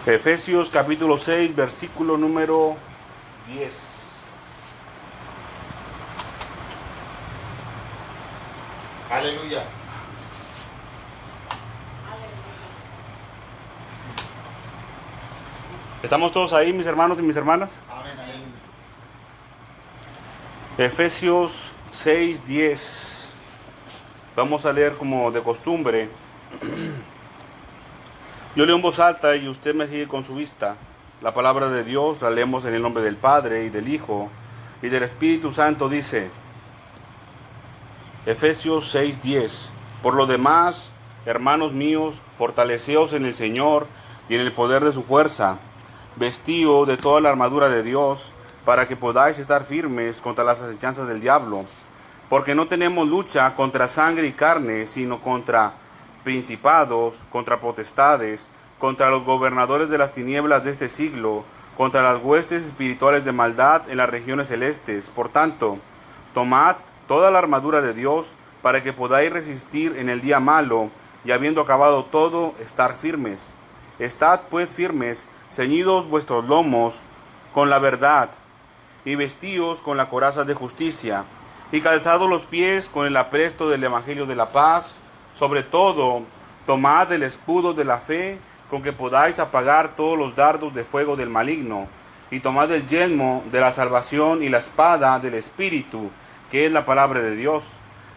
Efesios capítulo 6, versículo número 10. Aleluya. ¿Estamos todos ahí, mis hermanos y mis hermanas? Amén, aleluya. Efesios 6, 10. Vamos a leer como de costumbre. Yo leo en voz alta y usted me sigue con su vista. La palabra de Dios la leemos en el nombre del Padre y del Hijo y del Espíritu Santo. Dice Efesios 6, 10. Por lo demás, hermanos míos, fortaleceos en el Señor y en el poder de su fuerza. Vestíos de toda la armadura de Dios, para que podáis estar firmes contra las acechanzas del diablo. Porque no tenemos lucha contra sangre y carne, sino contra principados, contra potestades, contra los gobernadores de las tinieblas de este siglo, contra las huestes espirituales de maldad en las regiones celestes. Por tanto, tomad toda la armadura de Dios, para que podáis resistir en el día malo, y habiendo acabado todo, estar firmes. Estad pues firmes, ceñidos vuestros lomos con la verdad, y vestíos con la coraza de justicia, y calzados los pies con el apresto del evangelio de la paz. Sobre todo, tomad el escudo de la fe, con que podáis apagar todos los dardos de fuego del maligno, y tomad el yelmo de la salvación y la espada del Espíritu, que es la palabra de Dios,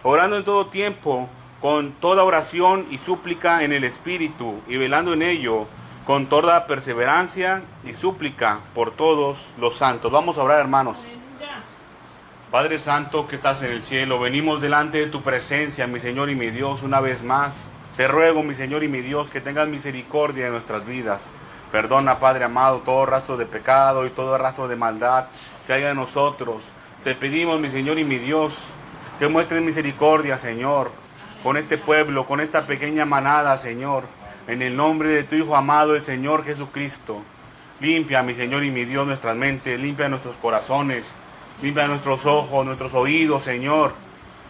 orando en todo tiempo, con toda oración y súplica en el Espíritu, y velando en ello, con toda perseverancia y súplica por todos los santos. Vamos a orar, hermanos. Padre Santo que estás en el cielo, venimos delante de tu presencia, mi Señor y mi Dios, una vez más. Te ruego, mi Señor y mi Dios, que tengas misericordia de nuestras vidas. Perdona, Padre amado, todo rastro de pecado y todo rastro de maldad que haya en nosotros. Te pedimos, mi Señor y mi Dios, que muestres misericordia, Señor, con este pueblo, con esta pequeña manada, Señor, en el nombre de tu Hijo amado, el Señor Jesucristo. Limpia, mi Señor y mi Dios, nuestras mentes, limpia nuestros corazones, limpia nuestros ojos, nuestros oídos, Señor.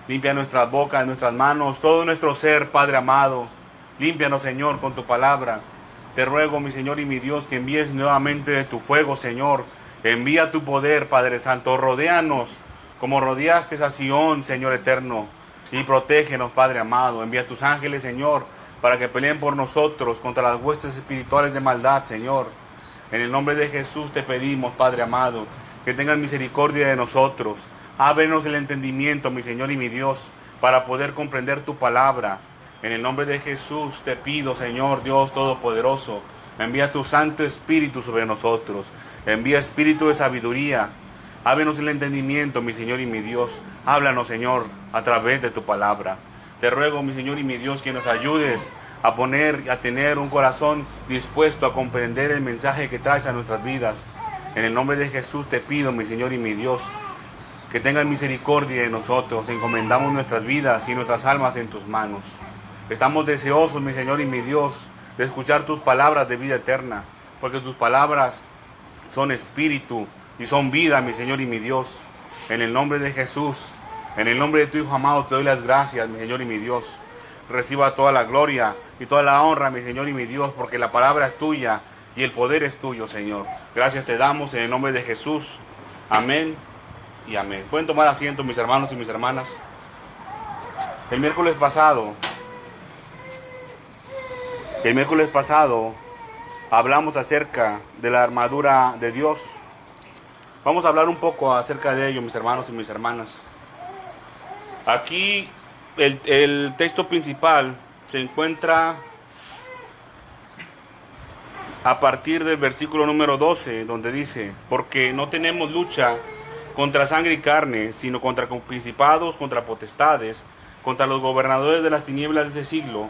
Limpia nuestras bocas, nuestras manos, todo nuestro ser, Padre amado. Límpianos, Señor, con tu palabra. Te ruego, mi Señor y mi Dios, que envíes nuevamente de tu fuego, Señor. Envía tu poder, Padre Santo. Rodéanos como rodeaste a Sión, Señor eterno. Y protégenos, Padre amado. Envía tus ángeles, Señor, para que peleen por nosotros contra las huestes espirituales de maldad, Señor. En el nombre de Jesús te pedimos, Padre amado, que tengas misericordia de nosotros. Ábrenos el entendimiento, mi Señor y mi Dios, para poder comprender tu palabra. En el nombre de Jesús te pido, Señor Dios Todopoderoso, envía tu Santo Espíritu sobre nosotros. Envía espíritu de sabiduría. Ábrenos el entendimiento, mi Señor y mi Dios. Háblanos, Señor, a través de tu palabra. Te ruego, mi Señor y mi Dios, que nos ayudes a tener un corazón dispuesto a comprender el mensaje que traes a nuestras vidas. En el nombre de Jesús te pido, mi Señor y mi Dios, que tengas misericordia de nosotros. Encomendamos nuestras vidas y nuestras almas en tus manos. Estamos deseosos, mi Señor y mi Dios, de escuchar tus palabras de vida eterna, porque tus palabras son espíritu y son vida, mi Señor y mi Dios. En el nombre de Jesús, en el nombre de tu Hijo amado, te doy las gracias, mi Señor y mi Dios. Reciba toda la gloria y toda la honra, mi Señor y mi Dios, porque la palabra es tuya y el poder es tuyo, Señor. Gracias te damos en el nombre de Jesús. Amén y amén. Pueden tomar asiento, mis hermanos y mis hermanas. El miércoles pasado hablamos acerca de la armadura de Dios. Vamos a hablar un poco acerca de ello, mis hermanos y mis hermanas. Aquí el texto principal se encuentra a partir del versículo número 12, donde dice: porque no tenemos lucha contra sangre y carne, sino contra principados, contra potestades, contra los gobernadores de las tinieblas de ese siglo,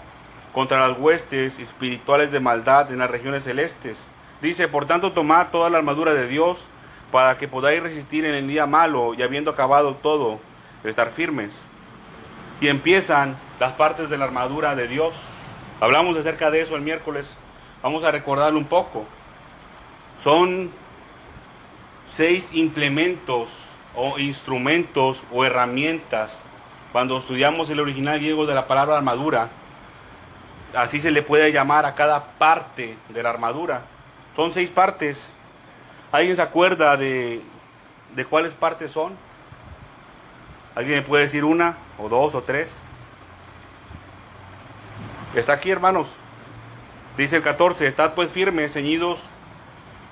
contra las huestes espirituales de maldad en las regiones celestes. Dice: por tanto, tomad toda la armadura de Dios, para que podáis resistir en el día malo, y habiendo acabado todo, estar firmes. Y empiezan las partes de la armadura de Dios. Hablamos acerca de eso el miércoles. Vamos a recordarlo un poco. Son 6 implementos o instrumentos o herramientas. Cuando estudiamos el original griego de la palabra armadura, así se le puede llamar a cada parte de la armadura. Son 6 partes. ¿Alguien se acuerda de cuáles partes son? ¿Alguien me puede decir una, o 2, o 3? Está aquí, hermanos. Dice el 14, estad pues firmes, ceñidos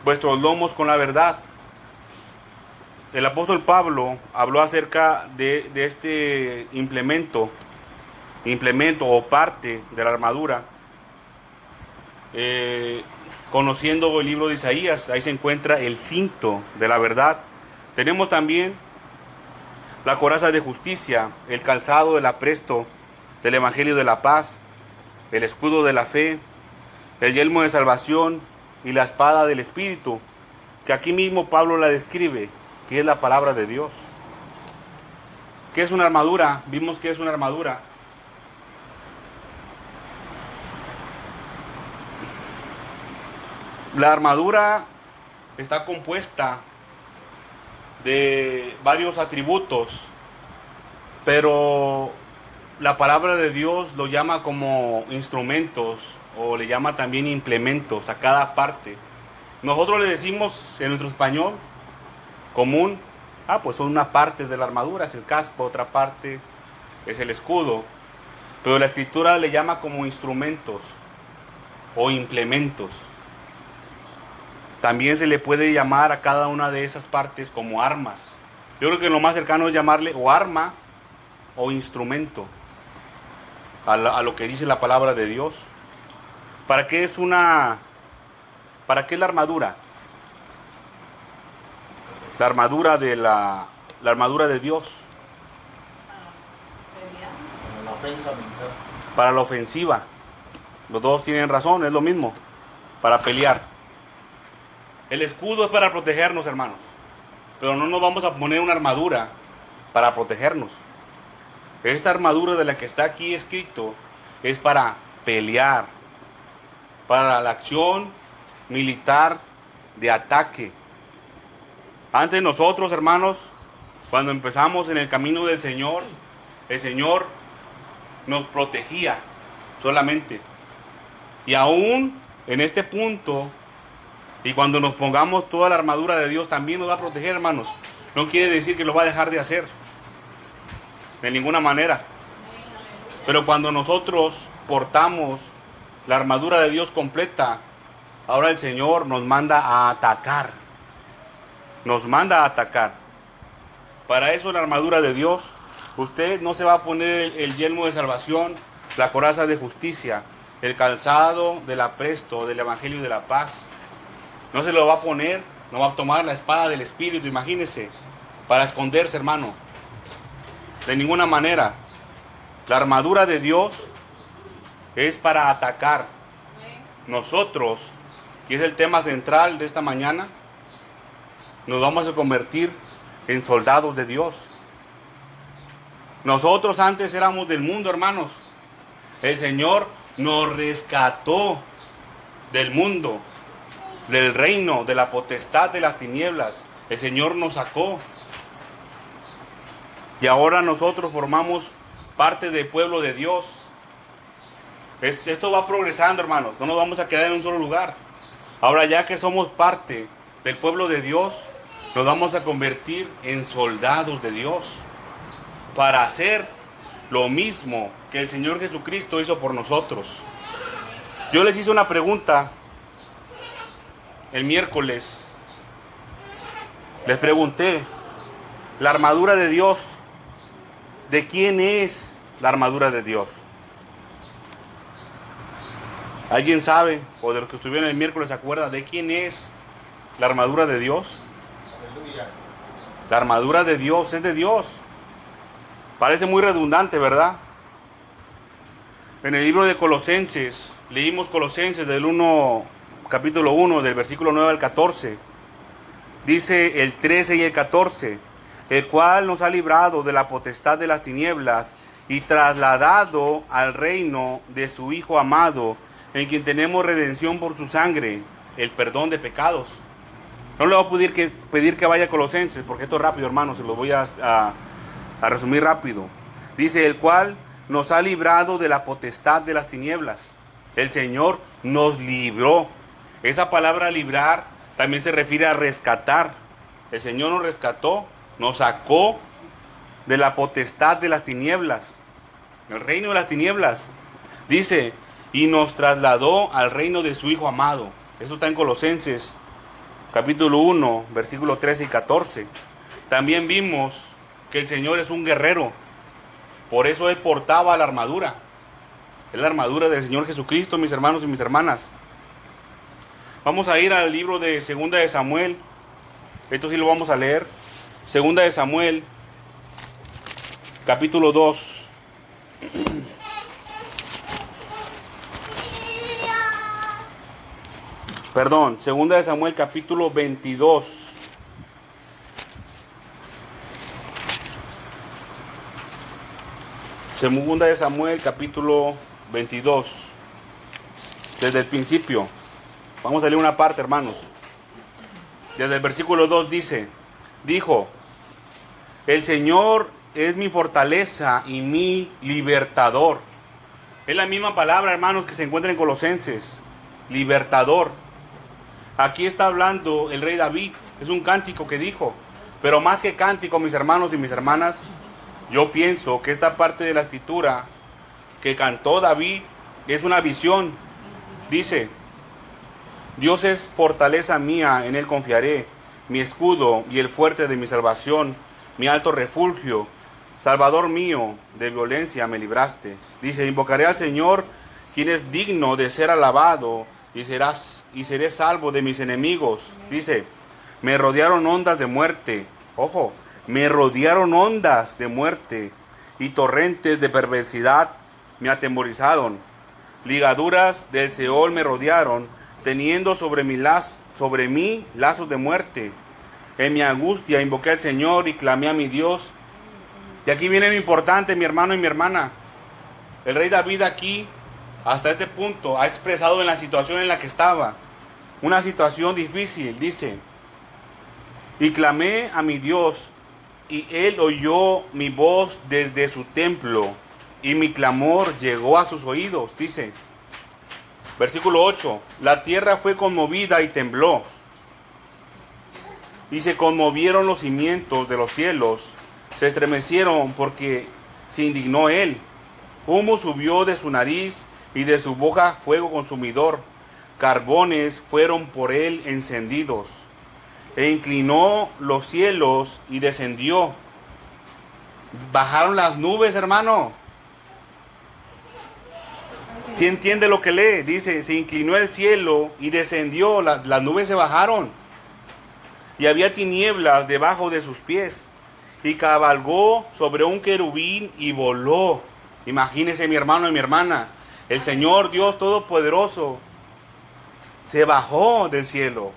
vuestros lomos con la verdad. El apóstol Pablo habló acerca de este implemento o parte de la armadura. Conociendo el libro de Isaías, ahí se encuentra el cinto de la verdad. Tenemos también la coraza de justicia, el calzado del apresto del evangelio de la paz, el escudo de la fe, el yelmo de salvación y la espada del espíritu, que aquí mismo Pablo la describe, que es la palabra de Dios. ¿Qué es una armadura? Vimos que es una armadura. La armadura está compuesta de varios atributos, pero la palabra de Dios lo llama como instrumentos, o le llama también implementos a cada parte. Nosotros le decimos en nuestro español común, pues son una parte de la armadura, es el casco, otra parte es el escudo, pero la escritura le llama como instrumentos o implementos. También se le puede llamar a cada una de esas partes como armas. Yo creo que lo más cercano es llamarle o arma o instrumento a lo que dice la palabra de Dios. ¿Para qué es la armadura? La armadura de Dios. Para la ofensa militar. Para la ofensiva. Los dos tienen razón, es lo mismo. Para pelear. El escudo es para protegernos, hermanos. Pero no nos vamos a poner una armadura para protegernos. Esta armadura de la que está aquí escrito es para pelear, para la acción militar de ataque. Antes nosotros, hermanos, cuando empezamos en el camino del Señor, el Señor nos protegía solamente. Y aún en este punto, y cuando nos pongamos toda la armadura de Dios, también nos va a proteger, hermanos. No quiere decir que lo va a dejar de hacer, de ninguna manera. Pero cuando nosotros portamos la armadura de Dios completa, ahora el Señor nos manda a atacar. Nos manda a atacar. Para eso la armadura de Dios, usted no se va a poner el yelmo de salvación, la coraza de justicia, el calzado del apresto del evangelio de la paz. No se lo va a poner, no va a tomar la espada del espíritu, imagínese, para esconderse, hermano. De ninguna manera. La armadura de Dios es para atacar. Nosotros, que es el tema central de esta mañana, nos vamos a convertir en soldados de Dios. Nosotros antes éramos del mundo, hermanos. El Señor nos rescató del mundo, del reino, de la potestad de las tinieblas. El Señor nos sacó. Y ahora nosotros formamos parte del pueblo de Dios. Esto va progresando, hermanos. No nos vamos a quedar en un solo lugar. Ahora, ya que somos parte del pueblo de Dios, nos vamos a convertir en soldados de Dios para hacer lo mismo que el Señor Jesucristo hizo por nosotros. Yo les hice una pregunta el miércoles. Les pregunté, la armadura de Dios, ¿de quién es la armadura de Dios? ¿Alguien sabe, o de los que estuvieron el miércoles se acuerda, de quién es la armadura de Dios? Aleluya. La armadura de Dios es de Dios. Parece muy redundante, ¿verdad? En el libro de Colosenses, leímos Colosenses capítulo 1, del versículo 9 al 14. Dice el 13 y el 14, el cual nos ha librado de la potestad de las tinieblas y trasladado al reino de su Hijo amado, en quien tenemos redención por su sangre, el perdón de pecados. No le voy a pedir que vaya a Colosenses, porque esto es rápido, hermanos, se lo voy a resumir rápido. Dice, el cual nos ha librado de la potestad de las tinieblas. El Señor nos libró. Esa palabra librar también se refiere a rescatar. El Señor nos rescató, nos sacó de la potestad de las tinieblas, el reino de las tinieblas. Dice, y nos trasladó al reino de su Hijo amado. Esto está en Colosenses, capítulo 1, versículos 13 y 14. También vimos que el Señor es un guerrero. Por eso Él portaba la armadura. Es la armadura del Señor Jesucristo, mis hermanos y mis hermanas. Vamos a ir al libro de Segunda de Samuel. Esto sí lo vamos a leer. Segunda de Samuel, capítulo 2. Perdón, Segunda de Samuel, capítulo 22. Segunda de Samuel, capítulo 22. Desde el principio. Vamos a leer una parte, hermanos. Desde el versículo 2 dijo, el Señor es mi fortaleza y mi libertador. Es la misma palabra, hermanos, que se encuentra en Colosenses. Libertador. Aquí está hablando el rey David. Es un cántico que dijo. Pero más que cántico, mis hermanos y mis hermanas, yo pienso que esta parte de la escritura que cantó David es una visión. Dice, Dios es fortaleza mía, en Él confiaré, mi escudo y el fuerte de mi salvación, mi alto refugio, Salvador mío, de violencia me libraste. Dice, invocaré al Señor, quien es digno de ser alabado, y seré salvo de mis enemigos. Dice, me rodearon ondas de muerte, ojo, me rodearon ondas de muerte, y torrentes de perversidad me atemorizaron. Ligaduras del Seol me rodearon, teniendo sobre mí lazos de muerte. En mi angustia invoqué al Señor y clamé a mi Dios. Y aquí viene lo importante, mi hermano y mi hermana. El rey David aquí, hasta este punto, ha expresado en la situación en la que estaba. Una situación difícil, dice. Y clamé a mi Dios, y Él oyó mi voz desde su templo, y mi clamor llegó a sus oídos, dice. Versículo 8. La tierra fue conmovida y tembló, y se conmovieron los cimientos de los cielos, se estremecieron porque se indignó Él. Humo subió de su nariz y de su boca fuego consumidor. Carbones fueron por Él encendidos. E inclinó los cielos y descendió. Bajaron las nubes, hermano. ¿Sí entiende lo que lee? Dice, se inclinó el cielo y descendió. Las nubes se bajaron. Y había tinieblas debajo de sus pies. Y cabalgó sobre un querubín y voló. Imagínese, mi hermano y mi hermana. El Señor Dios Todopoderoso se bajó del cielo.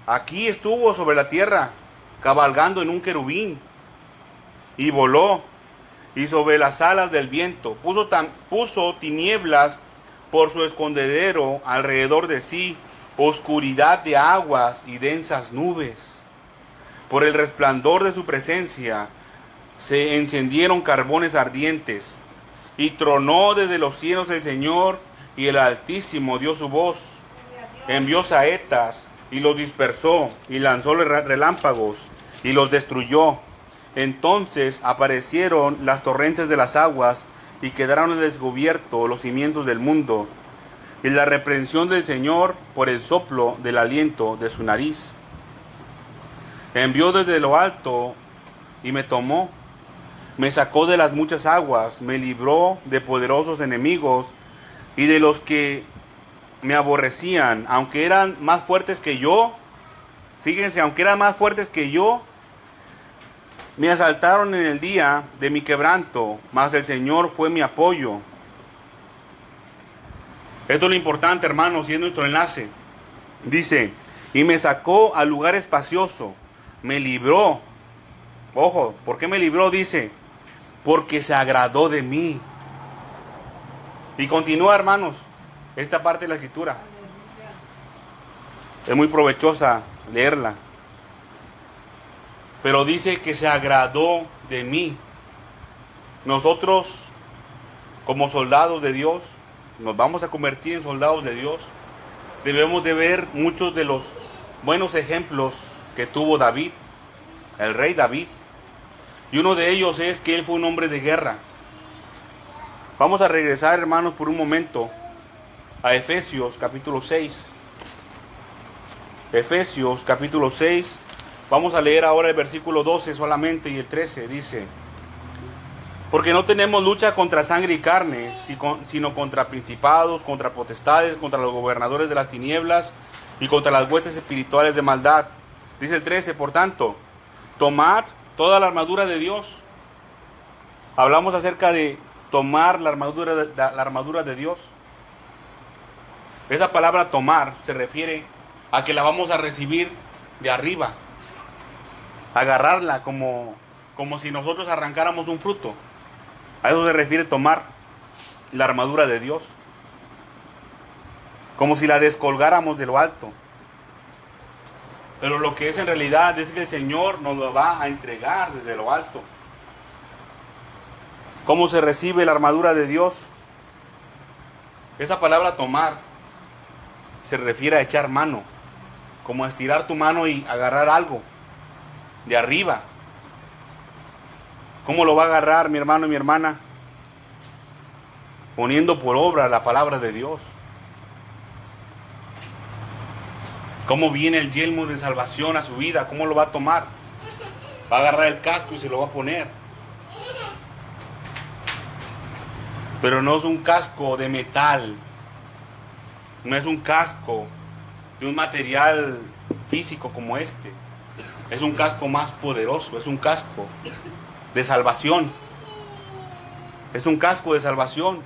Aquí estuvo sobre la tierra, cabalgando en un querubín. Y voló. Y sobre las alas del viento puso tinieblas por su escondedero alrededor de sí, oscuridad de aguas y densas nubes. Por el resplandor de su presencia se encendieron carbones ardientes, y tronó desde los cielos el Señor, y el Altísimo dio su voz. Envió saetas y los dispersó, y lanzó relámpagos y los destruyó. Entonces aparecieron las torrentes de las aguas, y quedaron al descubierto los cimientos del mundo, y la reprensión del Señor por el soplo del aliento de su nariz. Envió desde lo alto y me tomó, me sacó de las muchas aguas, me libró de poderosos enemigos y de los que me aborrecían, aunque eran más fuertes que yo. Fíjense, aunque eran más fuertes que yo, me asaltaron en el día de mi quebranto, mas el Señor fue mi apoyo. Esto es lo importante, hermanos, y es nuestro enlace. Dice, y me sacó al lugar espacioso, me libró. Ojo, ¿por qué me libró? Dice, porque se agradó de mí. Y continúa, hermanos, esta parte de la escritura. Es muy provechosa leerla. Pero dice que se agradó de mí. Nosotros, como soldados de Dios, nos vamos a convertir en soldados de Dios. debemos de ver muchos de los buenos ejemplos que tuvo David, el rey David. Y uno de ellos es que él fue un hombre de guerra. Vamos a regresar, hermanos, por un momento a Efesios capítulo 6. Efesios capítulo 6. Vamos a leer ahora el versículo 12 solamente y el 13. Dice: porque no tenemos lucha contra sangre y carne, sino contra principados, contra potestades, contra los gobernadores de las tinieblas y contra las huestes espirituales de maldad. Dice el 13, por tanto, tomad toda la armadura de Dios. Hablamos acerca de tomar la armadura de Dios. Esa palabra tomar se refiere a que la vamos a recibir de arriba. Agarrarla como si nosotros arrancáramos un fruto. A eso se refiere tomar la armadura de Dios. Como si la descolgáramos de lo alto. Pero lo que es en realidad es que el Señor nos lo va a entregar desde lo alto. ¿Cómo se recibe la armadura de Dios? Esa palabra tomar se refiere a echar mano. Como a estirar tu mano y agarrar algo de arriba. ¿Cómo lo va a agarrar, mi hermano y mi hermana? Poniendo por obra la palabra de Dios. ¿Cómo viene el yelmo de salvación a su vida? ¿Cómo lo va a tomar? Va a agarrar el casco y se lo va a poner. Pero no es un casco de metal. No es un casco de un material físico como este. Es un casco más poderoso. Es un casco de salvación. Es un casco de salvación.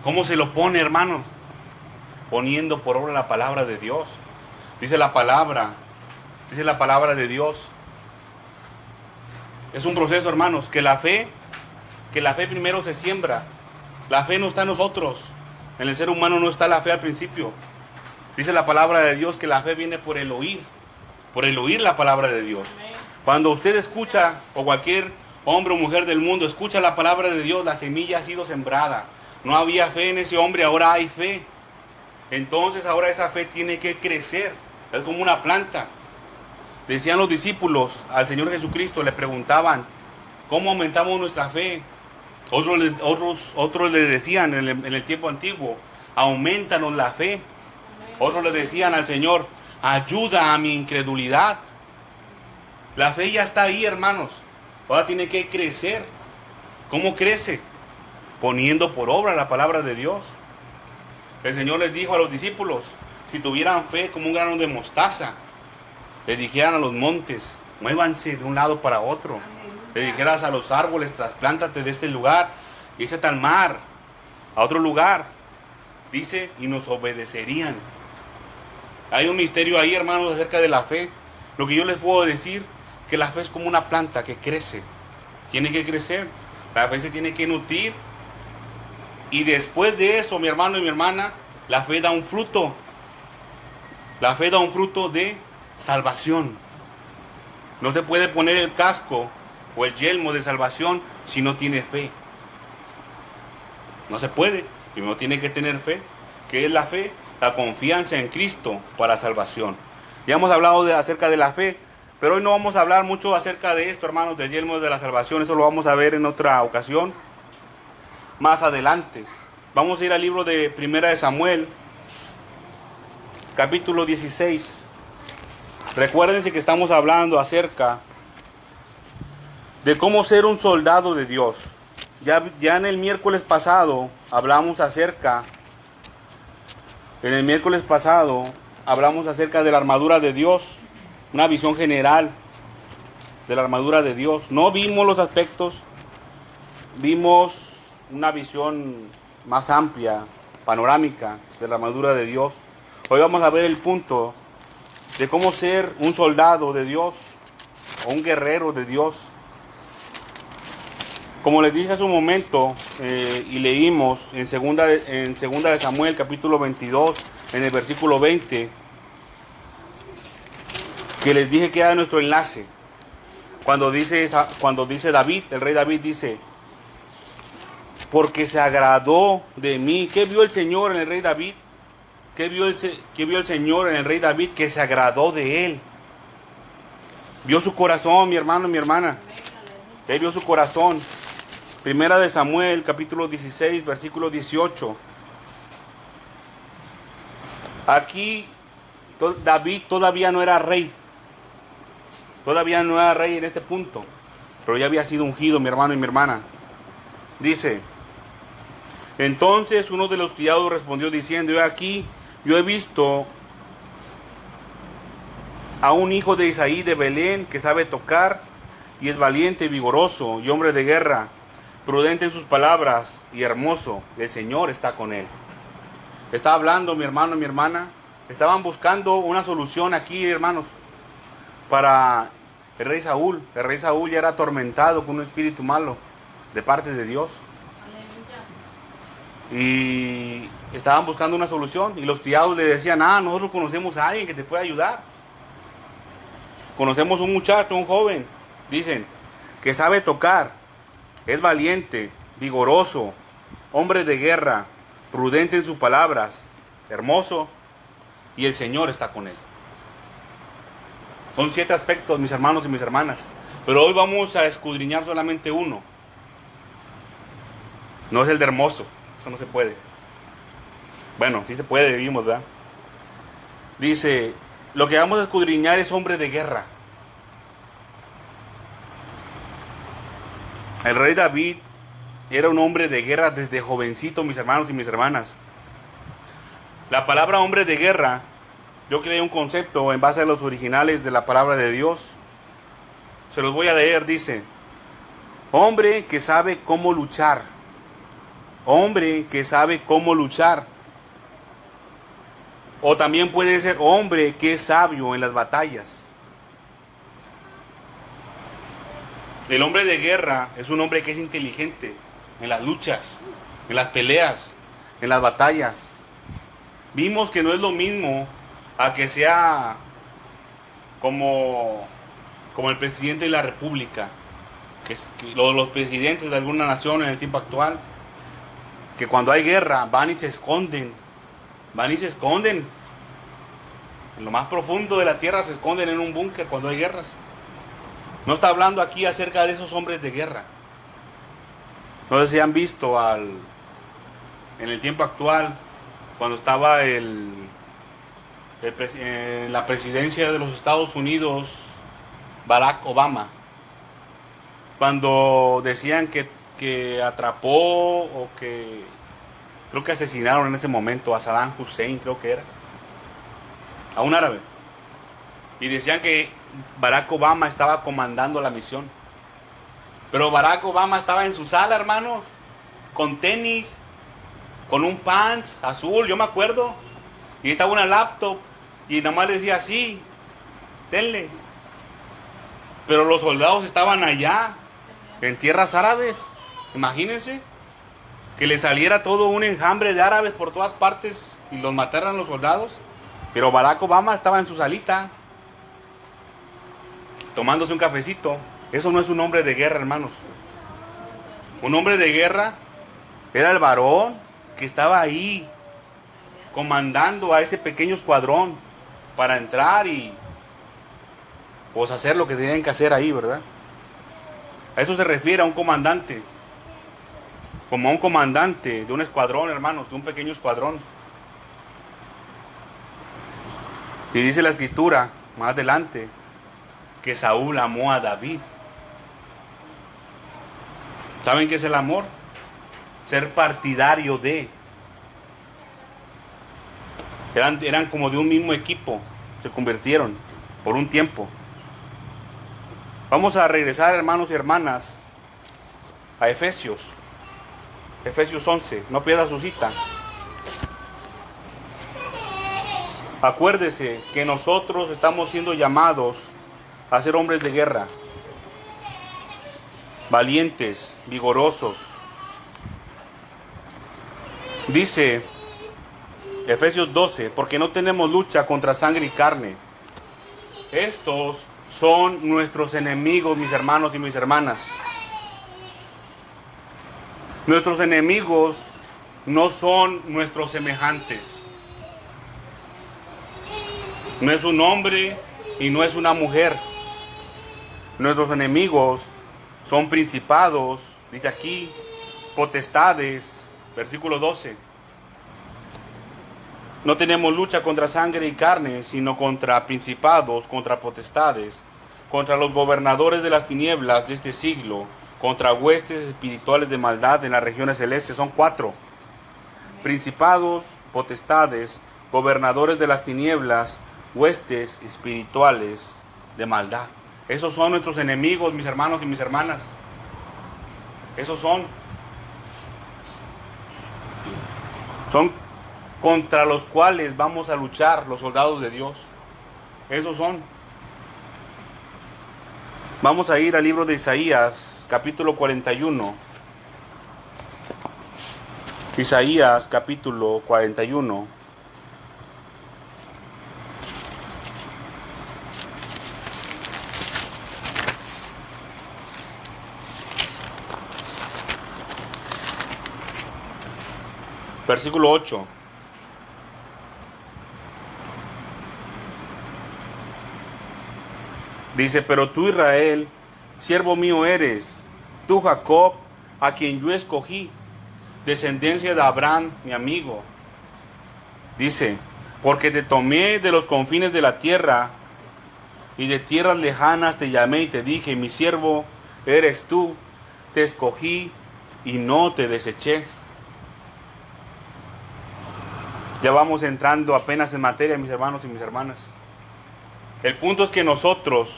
¿Cómo se lo pone, hermano? Poniendo por obra la palabra de Dios. Dice la palabra de Dios. Es un proceso, hermanos, que la fe primero se siembra. La fe no está en nosotros. En el ser humano no está la fe al principio. Dice la palabra de Dios que la fe viene por el oír la palabra de Dios. Cuando usted escucha, o cualquier hombre o mujer del mundo escucha la palabra de Dios, la semilla ha sido sembrada. No había fe en ese hombre, ahora hay fe. Entonces ahora esa fe tiene que crecer. Es como una planta. Decían los discípulos al Señor Jesucristo, le preguntaban, ¿cómo aumentamos nuestra fe? Otros le decían en el tiempo antiguo, aumentanos la fe. Otros le decían al Señor, ayuda a mi incredulidad. La fe ya está ahí, hermanos. Ahora tiene que crecer. ¿Cómo crece? Poniendo por obra la palabra de Dios. El Señor les dijo a los discípulos, si tuvieran fe como un grano de mostaza, le dijeran a los montes, muévanse de un lado para otro. Le dijeras a los árboles, trasplántate de este lugar y échate al mar, a otro lugar. Dice, y nos obedecerían. Hay un misterio ahí, hermanos, acerca de la fe. Lo que yo les puedo decir, que la fe es como una planta que crece. Tiene que crecer. La fe se tiene que nutrir. Y después de eso, mi hermano y mi hermana, la fe da un fruto. La fe da un fruto de salvación. No se puede poner el casco o el yelmo de salvación si no tiene fe. No se puede. Primero tiene que tener fe. ¿Qué es la fe? La confianza en Cristo para salvación. Ya hemos hablado acerca de la fe, pero hoy no vamos a hablar mucho acerca de esto, hermanos, del yelmo de la salvación. Eso lo vamos a ver en otra ocasión, más adelante. Vamos a ir al libro de Primera de Samuel, capítulo 16. Recuérdense que estamos hablando acerca de cómo ser un soldado de Dios. Ya en el miércoles pasado hablamos acerca de la armadura de Dios, una visión general de la armadura de Dios. No vimos los aspectos, vimos una visión más amplia, panorámica de la armadura de Dios. Hoy vamos a ver el punto de cómo ser un soldado de Dios o un guerrero de Dios. Como les dije hace un momento y leímos en segunda de Samuel capítulo 22 en el versículo 20, que les dije que era nuestro enlace. Cuando dice David, el rey David dice, porque se agradó de mí. ¿Qué vio el Señor en el rey David? ¿Qué vio el Señor en el rey David? Que se agradó de él. Vio su corazón, mi hermano y mi hermana. Él vio su corazón. Primera de Samuel, capítulo 16, versículo 18. Aquí David todavía no era rey. Todavía no era rey en este punto. Pero ya había sido ungido, mi hermano y mi hermana. Dice: entonces uno de los criados respondió diciendo: he aquí, yo he visto a un hijo de Isaí de Belén que sabe tocar y es valiente, vigoroso y hombre de guerra, prudente en sus palabras y hermoso. El Señor está con él. Está hablando, mi hermano y mi hermana. Estaban buscando una solución aquí, hermanos, para el rey Saúl. El rey Saúl ya era atormentado con un espíritu malo de parte de Dios. Y estaban buscando una solución. Y los criados le decían: nosotros conocemos a alguien que te puede ayudar. Conocemos un muchacho, un joven, dicen, que sabe tocar, es valiente, vigoroso, hombre de guerra, prudente en sus palabras, hermoso, y el Señor está con él. Son 7 aspectos, mis hermanos y mis hermanas, pero hoy vamos a escudriñar solamente uno. No es el de hermoso, eso no se puede. Bueno, sí se puede, vimos, ¿verdad? Dice: lo que vamos a escudriñar es hombre de guerra. El rey David era un hombre de guerra desde jovencito, mis hermanos y mis hermanas. La palabra hombre de guerra, yo creé un concepto en base a los originales de la palabra de Dios. Se los voy a leer, dice: hombre que sabe cómo luchar. Hombre que sabe cómo luchar. O también puede ser hombre que es sabio en las batallas. El hombre de guerra es un hombre que es inteligente en las luchas, en las peleas, en las batallas. Vimos que no es lo mismo a que sea como el presidente de la república, que los presidentes de alguna nación en el tiempo actual, que cuando hay guerra van y se esconden. En lo más profundo de la tierra se esconden en un búnker cuando hay guerras. No está hablando aquí acerca de esos hombres de guerra. No sé si han visto en el tiempo actual, cuando estaba la presidencia de los Estados Unidos, Barack Obama, cuando decían que atrapó o que creo que asesinaron en ese momento a Saddam Hussein, creo que era, a un árabe, y decían que Barack Obama estaba comandando la misión. Pero Barack Obama estaba en su sala, hermanos, con tenis, con un pants azul, yo me acuerdo, y estaba una laptop, y nada más le decía: sí, denle. Pero los soldados estaban allá, en tierras árabes. Imagínense que le saliera todo un enjambre de árabes por todas partes y los mataran los soldados. Pero Barack Obama estaba en su salita, tomándose un cafecito. Eso no es un hombre de guerra, hermanos. Un hombre de guerra era el varón que estaba ahí comandando a ese pequeño escuadrón para entrar y pues hacer lo que tenían que hacer ahí, ¿verdad? A eso se refiere a un comandante, como a un comandante de un escuadrón, hermanos, de un pequeño escuadrón. Y dice la escritura más adelante que Saúl amó a David. ¿Saben qué es el amor? Ser partidario de. Eran como de un mismo equipo, se convirtieron por un tiempo. Vamos a regresar, hermanos y hermanas, a Efesios 11, no pierda su cita. Acuérdese que nosotros estamos siendo llamados a ser hombres de guerra, valientes, vigorosos. Dice Efesios 12, porque no tenemos lucha contra sangre y carne. Estos son nuestros enemigos, mis hermanos y mis hermanas. Nuestros enemigos no son nuestros semejantes. No es un hombre y no es una mujer. Nuestros enemigos son principados, dice aquí, potestades, versículo 12. No tenemos lucha contra sangre y carne, sino contra principados, contra potestades, contra los gobernadores de las tinieblas de este siglo, contra huestes espirituales de maldad en las regiones celestes. Son 4. Principados, potestades, gobernadores de las tinieblas, huestes espirituales de maldad. Esos son nuestros enemigos, mis hermanos y mis hermanas. Esos son contra los cuales vamos a luchar los soldados de Dios. Esos son. Vamos a ir al libro de Isaías, capítulo 41. Isaías, capítulo 41. Versículo 8. Dice, pero tú Israel, siervo mío eres, tú Jacob, a quien yo escogí, descendencia de Abraham, mi amigo. Dice, porque te tomé de los confines de la tierra, y de tierras lejanas te llamé y te dije, mi siervo eres tú, te escogí y no te deseché. Ya vamos entrando apenas en materia, mis hermanos y mis hermanas. El punto es que nosotros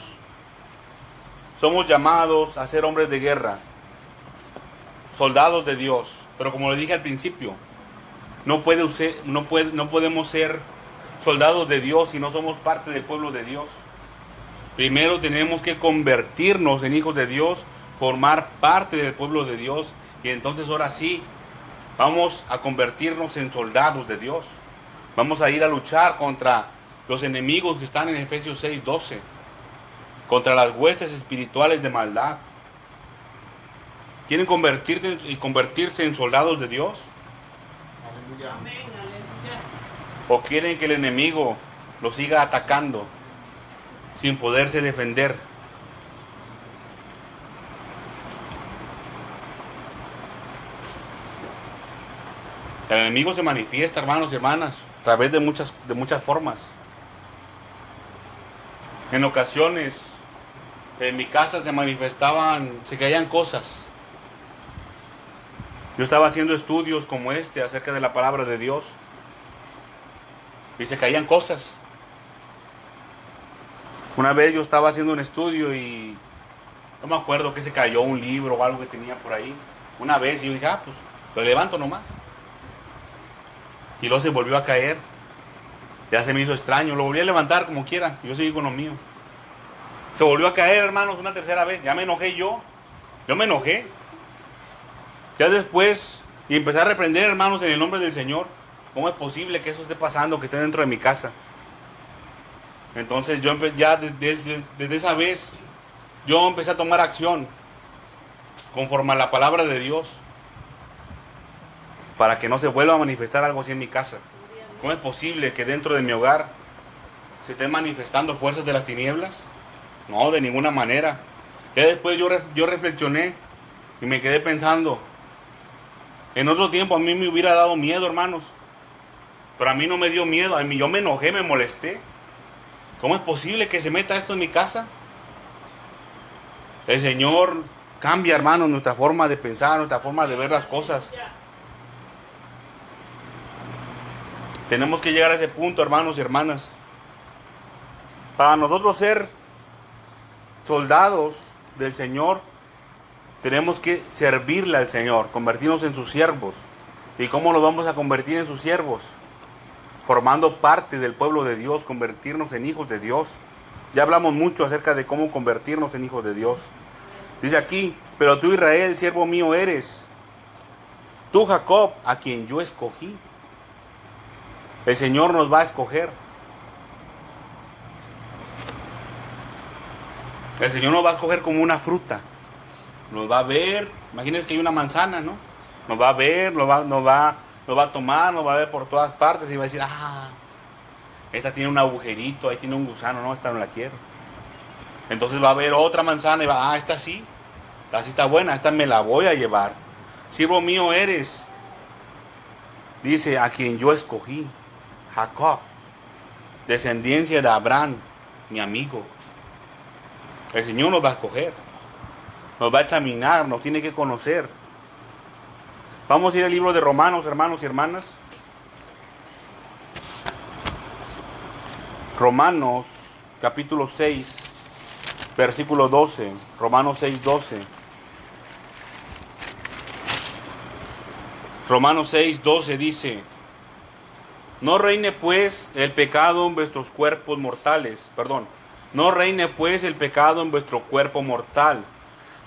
somos llamados a ser hombres de guerra, soldados de Dios. Pero como le dije al principio, no podemos ser soldados de Dios si no somos parte del pueblo de Dios. Primero tenemos que convertirnos en hijos de Dios, formar parte del pueblo de Dios, y entonces ahora sí vamos a convertirnos en soldados de Dios. Vamos a ir a luchar contra los enemigos que están en Efesios 6:12, contra las huestes espirituales de maldad. ¿Quieren convertirse en soldados de Dios? Aleluya. ¿O quieren que el enemigo los siga atacando sin poderse defender? El enemigo se manifiesta, hermanos y hermanas, a través de muchas formas. En ocasiones, en mi casa se caían cosas. Yo estaba haciendo estudios como este acerca de la palabra de Dios y se caían cosas. Una vez yo estaba haciendo un estudio y no me acuerdo que se cayó un libro o algo que tenía por ahí. Una vez y yo dije, pues lo levanto nomás. Y luego se volvió a caer. Ya se me hizo extraño. Lo volví a levantar como quiera. Y yo seguí con lo mío. Se volvió a caer, hermanos, una tercera vez. Ya me enojé yo. Yo me enojé. Ya después, y empecé a reprender, hermanos, en el nombre del Señor. ¿Cómo es posible que eso esté pasando, que esté dentro de mi casa? Entonces yo ya desde esa vez, yo empecé a tomar acción conforme a la palabra de Dios, para que no se vuelva a manifestar algo así en mi casa. ¿Cómo es posible que dentro de mi hogar se estén manifestando fuerzas de las tinieblas? No, de ninguna manera. Ya después yo reflexioné y me quedé pensando. En otro tiempo a mí me hubiera dado miedo, hermanos. Pero a mí no me dio miedo. Yo me enojé, me molesté. ¿Cómo es posible que se meta esto en mi casa? El Señor cambia, hermanos, nuestra forma de pensar, nuestra forma de ver las cosas. Tenemos que llegar a ese punto, hermanos y hermanas. Para nosotros ser soldados del Señor, tenemos que servirle al Señor, convertirnos en sus siervos. ¿Y cómo nos vamos a convertir en sus siervos? Formando parte del pueblo de Dios, convertirnos en hijos de Dios. Ya hablamos mucho acerca de cómo convertirnos en hijos de Dios. Dice aquí, pero tú Israel, siervo mío eres. Tú Jacob, a quien yo escogí. El Señor nos va a escoger. El Señor nos va a escoger como una fruta. Nos va a ver. Imagínense que hay una manzana, ¿no? Nos va a ver, nos va a tomar, nos va a ver por todas partes y va a decir, Esta tiene un agujerito, ahí tiene un gusano, no, esta no la quiero. Entonces va a haber otra manzana y va, esta sí está buena, esta me la voy a llevar. Siervo mío eres, dice, a quien yo escogí, Jacob, descendencia de Abraham, mi amigo. El Señor nos va a escoger, nos va a examinar, nos tiene que conocer. Vamos a ir al libro de Romanos, hermanos y hermanas. Romanos, capítulo 6, versículo 12. Romanos 6, 12. Romanos 6, 12 dice: No reine pues el pecado en vuestros cuerpos mortales. No reine pues el pecado en vuestro cuerpo mortal,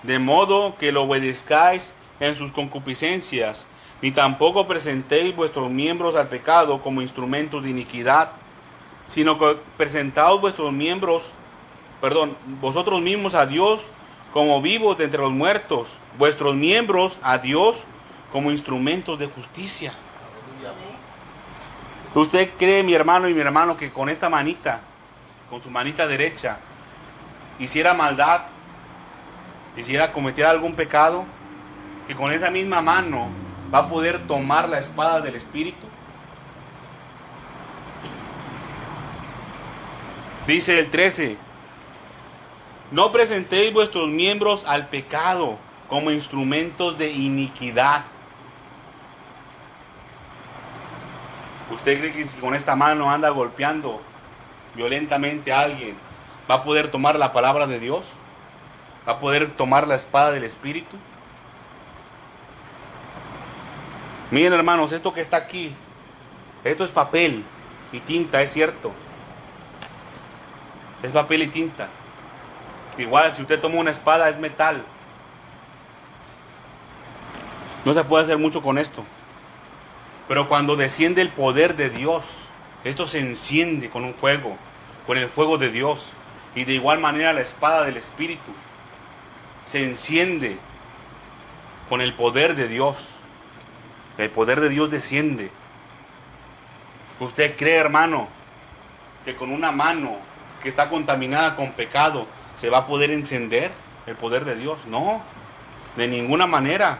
de modo que lo obedezcáis en sus concupiscencias, ni tampoco presentéis vuestros miembros al pecado como instrumentos de iniquidad, sino que presentaos vosotros mismos a Dios como vivos de entre los muertos, vuestros miembros a Dios como instrumentos de justicia. ¿Usted cree, mi hermano y mi hermano, que con esta manita, con su manita derecha, hiciera maldad, hiciera cometer algún pecado, que con esa misma mano va a poder tomar la espada del Espíritu? Dice el 13: No presentéis vuestros miembros al pecado como instrumentos de iniquidad. ¿Usted cree que si con esta mano anda golpeando violentamente a alguien, va a poder tomar la palabra de Dios? ¿Va a poder tomar la espada del Espíritu? Miren, hermanos, esto que está aquí, esto es papel y tinta, es cierto. Es papel y tinta. Igual, si usted toma una espada, es metal. No se puede hacer mucho con esto. Pero cuando desciende el poder de Dios, esto se enciende con un fuego, con el fuego de Dios. Y de igual manera la espada del Espíritu se enciende con el poder de Dios. El poder de Dios desciende. ¿Usted cree, hermano, que con una mano que está contaminada con pecado se va a poder encender el poder de Dios? No, de ninguna manera.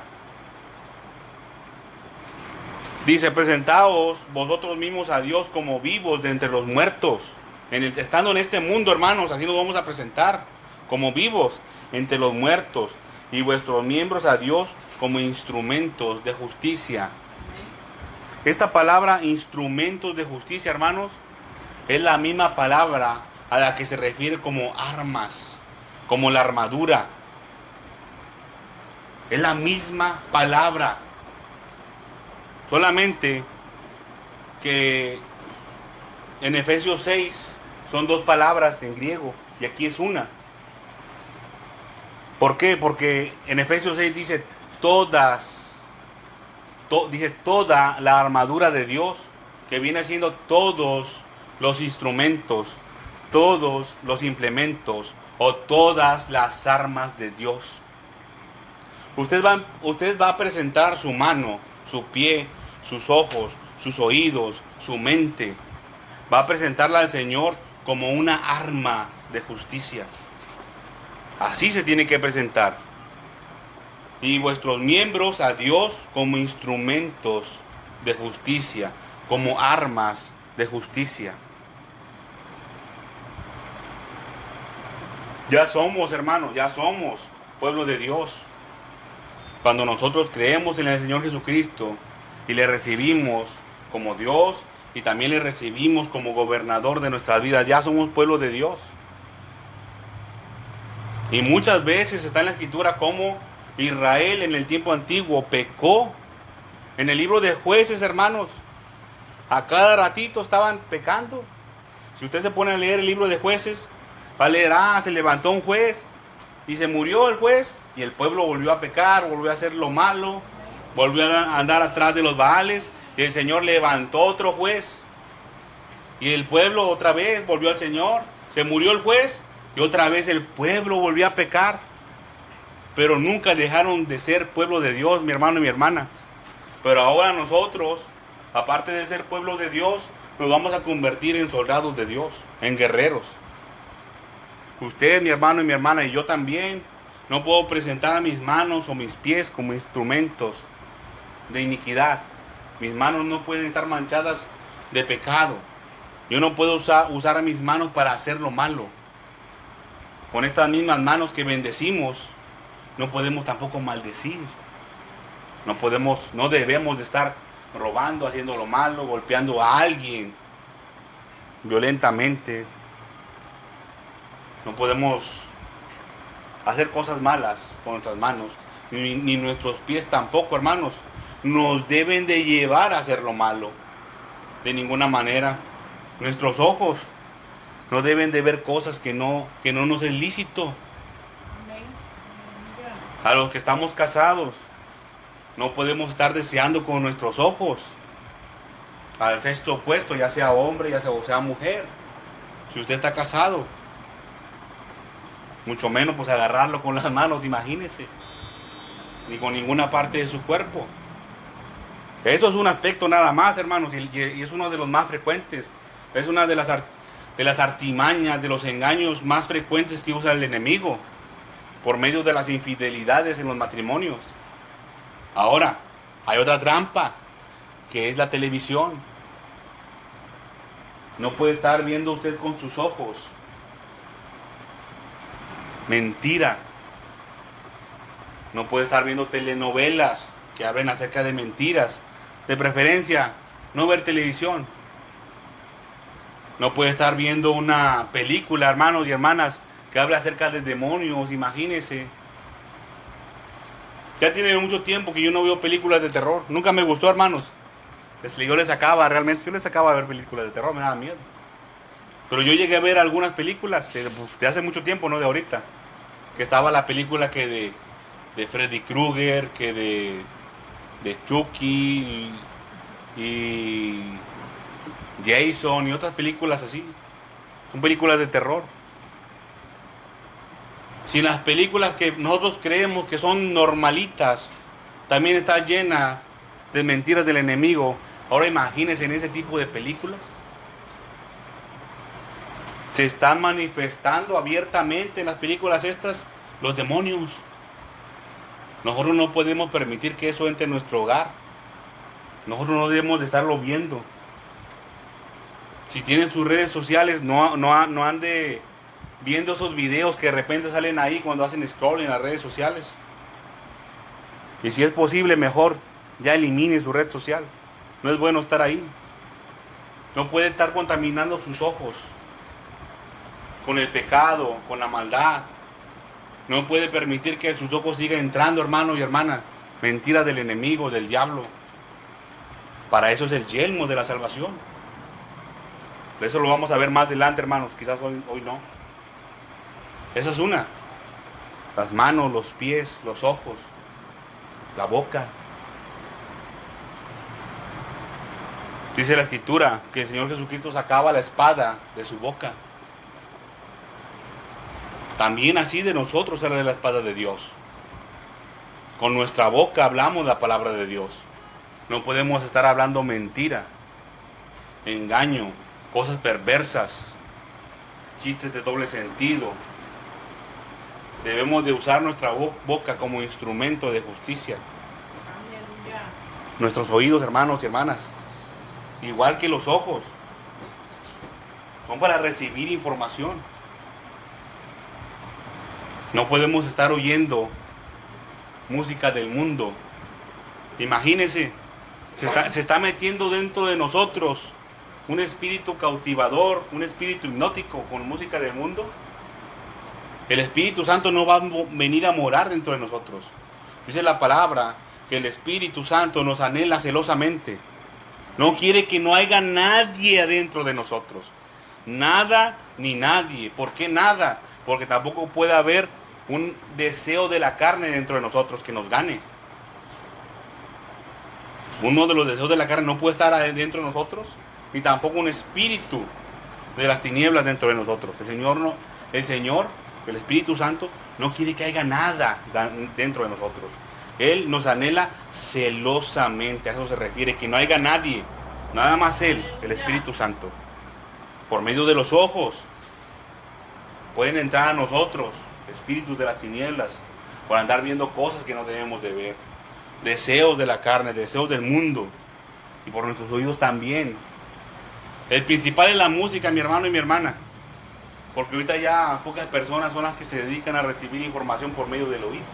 Dice: presentaos vosotros mismos a Dios como vivos de entre los muertos. Estando en este mundo, hermanos, así nos vamos a presentar, como vivos entre los muertos, y vuestros miembros a Dios como instrumentos de justicia. Esta palabra, instrumentos de justicia, hermanos, es la misma palabra a la que se refiere como armas, como la armadura. Es la misma palabra. Solamente que en Efesios 6 son dos palabras en griego y aquí es una. ¿Por qué? Porque en Efesios 6 dice toda la armadura de Dios, que viene siendo todos los instrumentos, todos los implementos o todas las armas de Dios. Usted va a presentar su mano, su pie, sus ojos, sus oídos, su mente. Va a presentarla al Señor como una arma de justicia. Así se tiene que presentar. Y vuestros miembros a Dios como instrumentos de justicia, como armas de justicia. Ya somos, hermanos, ya somos pueblo de Dios. Cuando nosotros creemos en el Señor Jesucristo y le recibimos como Dios y también le recibimos como gobernador de nuestras vidas, ya somos pueblo de Dios. Y muchas veces está en la Escritura como Israel en el tiempo antiguo pecó. En el libro de Jueces, hermanos, a cada ratito estaban pecando. Si usted se pone a leer el libro de Jueces, va a leer, se levantó un juez y se murió el juez y el pueblo volvió a pecar, volvió a hacer lo malo, volvió a andar atrás de los Baales y el Señor levantó otro juez y el pueblo otra vez volvió al Señor. Se murió el juez y otra vez el pueblo volvió a pecar, pero nunca dejaron de ser pueblo de Dios, mi hermano y mi hermana. Pero ahora nosotros, aparte de ser pueblo de Dios, nos vamos a convertir en soldados de Dios, en guerreros. Usted, mi hermano y mi hermana, y yo también, no puedo presentar a mis manos o mis pies como instrumentos de iniquidad. Mis manos no pueden estar manchadas de pecado. Yo no puedo usar a mis manos para hacer lo malo. Con estas mismas manos que bendecimos, no podemos tampoco maldecir. No debemos de estar robando, haciendo lo malo, golpeando a alguien violentamente. No podemos hacer cosas malas con nuestras manos, ni nuestros pies tampoco, hermanos, nos deben de llevar a hacer lo malo. De ninguna manera. Nuestros ojos no deben de ver cosas que no nos es lícito. A los que estamos casados, no podemos estar deseando con nuestros ojos al sexo opuesto, ya sea hombre, ya sea mujer. Si usted está casado, mucho menos pues agarrarlo con las manos, imagínese, ni con ninguna parte de su cuerpo. Eso es un aspecto nada más, hermanos, y es uno de los más frecuentes. Es una de las artimañas, de los engaños más frecuentes que usa el enemigo por medio de las infidelidades en los matrimonios. Ahora, hay otra trampa, que es la televisión. No puede estar viendo usted con sus ojos mentira. No puede estar viendo telenovelas que hablen acerca de mentiras. De preferencia, no ver televisión. No puede estar viendo una película, hermanos y hermanas, que hable acerca de demonios, imagínense. Ya tiene mucho tiempo que yo no veo películas de terror. Yo les sacaba a ver películas de terror, me daba miedo. Pero yo llegué a ver algunas películas de hace mucho tiempo, no de ahorita. Que estaba la película que de Freddy Krueger, que de Chucky y Jason y otras películas así. Son películas de terror. Si las películas que nosotros creemos que son normalitas también está llena de mentiras del enemigo, ahora imagínense en ese tipo de películas. Se están manifestando abiertamente en las películas estas los demonios. Nosotros no podemos permitir que eso entre en nuestro hogar. Nosotros no debemos de estarlo viendo. Si tienen sus redes sociales, no ande viendo esos videos que de repente salen ahí cuando hacen scroll en las redes sociales. Y si es posible, mejor ya elimine su red social. No es bueno estar ahí. No puede estar contaminando sus ojos con el pecado, con la maldad. No puede permitir que sus ojos sigan entrando, hermano y hermana, mentiras del enemigo, del diablo. Para eso es el yelmo de la salvación. Eso lo vamos a ver más adelante, hermanos. Quizás hoy no. Esa es una. Las manos, los pies, los ojos, la boca. Dice la Escritura que el Señor Jesucristo sacaba la espada de su boca. También así de nosotros sale la espada de Dios. Con nuestra boca hablamos la palabra de Dios. No podemos estar hablando mentira, engaño, cosas perversas, chistes de doble sentido. Debemos de usar nuestra boca como instrumento de justicia. Nuestros oídos, hermanos y hermanas, igual que los ojos, son para recibir información. No podemos estar oyendo música del mundo. Imagínense, se está metiendo dentro de nosotros un espíritu cautivador, un espíritu hipnótico con música del mundo. El Espíritu Santo no va a venir a morar dentro de nosotros. Dice la palabra que el Espíritu Santo nos anhela celosamente. No quiere que no haya nadie adentro de nosotros. Nada ni nadie. ¿Por qué nada? Porque tampoco puede haber un deseo de la carne dentro de nosotros que nos gane. Uno de los deseos de la carne no puede estar dentro de nosotros, ni tampoco un espíritu de las tinieblas dentro de nosotros. El Señor, el Espíritu Santo, no quiere que haya nada dentro de nosotros. Él nos anhela celosamente, a eso se refiere, que no haya nadie Nada más Él, el Espíritu Santo. Por medio de los ojos pueden entrar a nosotros espíritus de las tinieblas por andar viendo cosas que no debemos de ver. Deseos de la carne, deseos del mundo. Y por nuestros oídos también. El principal es la música, mi hermano y mi hermana. Porque ahorita ya pocas personas son las que se dedican a recibir información por medio del oído.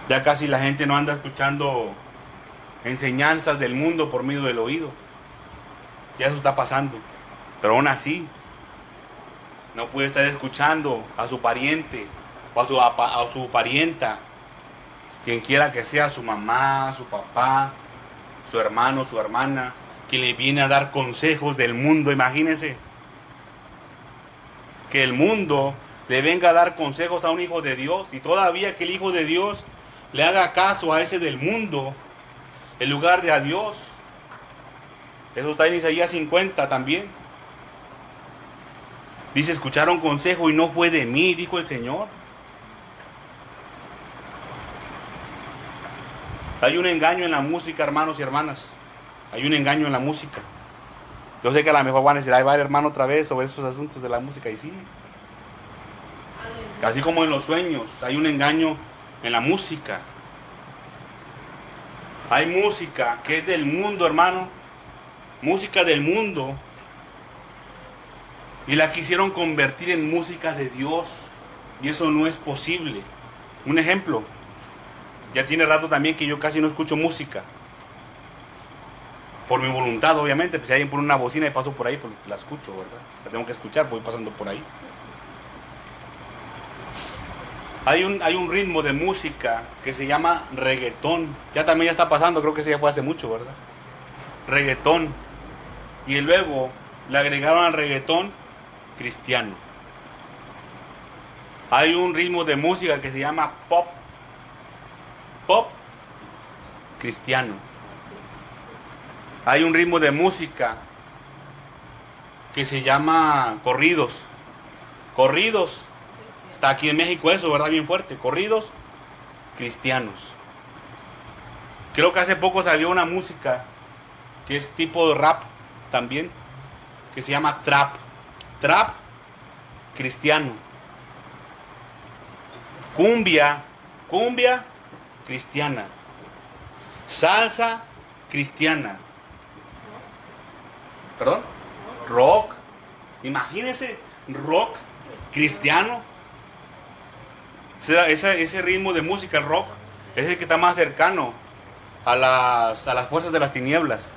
Ya casi la gente no anda escuchando enseñanzas del mundo por medio del oído. Ya eso está pasando. Pero aún así, no puede estar escuchando a su pariente o a su parienta, quien quiera que sea, su mamá, su papá, su hermano, su hermana, que le viene a dar consejos del mundo. Imagínense que el mundo le venga a dar consejos a un hijo de Dios y todavía que el hijo de Dios le haga caso a ese del mundo en lugar de a Dios. Eso está en Isaías 50 también. Dice, escucharon consejo y no fue de mí, dijo el Señor. Hay un engaño en la música, hermanos y hermanas. Hay un engaño en la música. Yo sé que a lo mejor van a decir, ahí va el hermano otra vez sobre esos asuntos de la música. Y sí. Así como en los sueños, hay un engaño en la música. Hay música que es del mundo, hermano. Música del mundo. Y la quisieron convertir en música de Dios. Y eso no es posible. Un ejemplo. Ya tiene rato también que yo casi no escucho música. Por mi voluntad, obviamente. Pues si alguien pone una bocina y paso por ahí, pues la escucho, ¿verdad? La tengo que escuchar, voy pasando por ahí. Hay un ritmo de música que se llama reggaetón. Ya también ya está pasando, creo que ese ya fue hace mucho, ¿verdad? Reggaetón. Y luego le agregaron al reggaetón cristiano. Hay un ritmo de música que se llama pop. Pop cristiano. Hay un ritmo de música que se llama corridos. Corridos. Está aquí en México eso, ¿verdad? Bien fuerte. Corridos cristianos. Creo que hace poco salió una música que es tipo de rap también, que se llama trap. Trap cristiano. Cumbia cristiana. Salsa cristiana. ¿Perdón? Rock. Imagínense, rock cristiano. Ese ritmo de música, el rock, es el que está más cercano a las fuerzas de las tinieblas.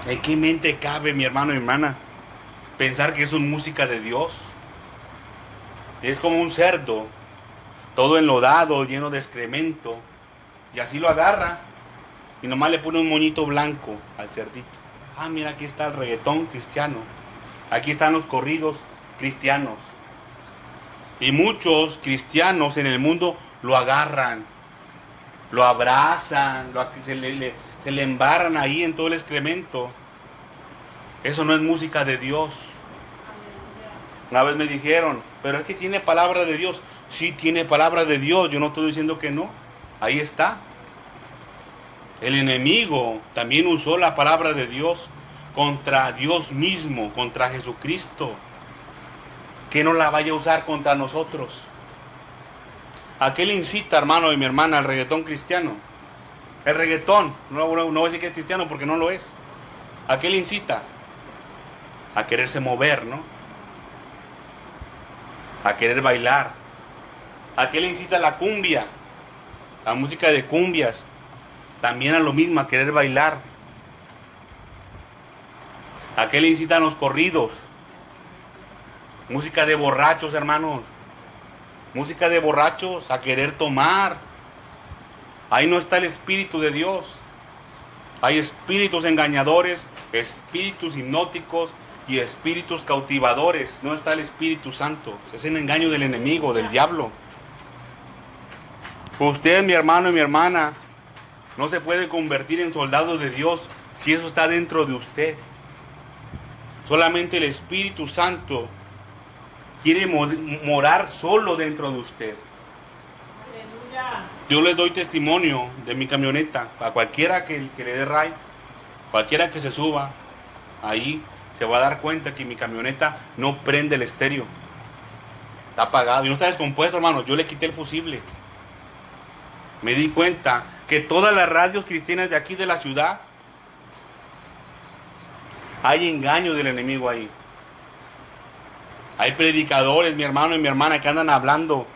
¿En qué mente cabe, mi hermano y hermana, pensar que es una música de Dios? Es como un cerdo, todo enlodado, lleno de excremento, y así lo agarra y nomás le pone un moñito blanco al cerdito. Ah, mira, aquí está el reggaetón cristiano, aquí están los corridos cristianos. Y muchos cristianos en el mundo lo agarran, lo abrazan, se le embarran ahí en todo el excremento. Eso no es música de Dios. Una vez me dijeron, pero es que tiene palabra de Dios. Sí, tiene palabra de Dios, yo no estoy diciendo que no. Ahí está. El enemigo también usó la palabra de Dios contra Dios mismo, contra Jesucristo. Que no la vaya a usar contra nosotros. ¿A qué le incita, hermano y mi hermana, el reggaetón cristiano? El reggaetón, no voy a decir que es cristiano porque no lo es. ¿A qué le incita? A quererse mover, ¿no? A querer bailar. ¿A qué le incita la cumbia? La música de cumbias. También a lo mismo, a querer bailar. ¿A qué le incitan los corridos? Música de borrachos, hermanos. Música de borrachos, a querer tomar. Ahí no está el Espíritu de Dios. Hay espíritus engañadores, espíritus hipnóticos y espíritus cautivadores. No está el Espíritu Santo. Es el engaño del enemigo, del diablo. Usted, mi hermano y mi hermana, no se puede convertir en soldado de Dios si eso está dentro de usted. Solamente el Espíritu Santo quiere morar solo dentro de usted. Yo les doy testimonio de mi camioneta. A cualquiera que le dé ray, cualquiera que se suba ahí, se va a dar cuenta que mi camioneta no prende el estéreo. Está apagado y no está descompuesto, hermano. Yo le quité el fusible. Me di cuenta que todas las radios cristianas de aquí de la ciudad, hay engaño del enemigo ahí. Hay predicadores, mi hermano y mi hermana, que andan hablando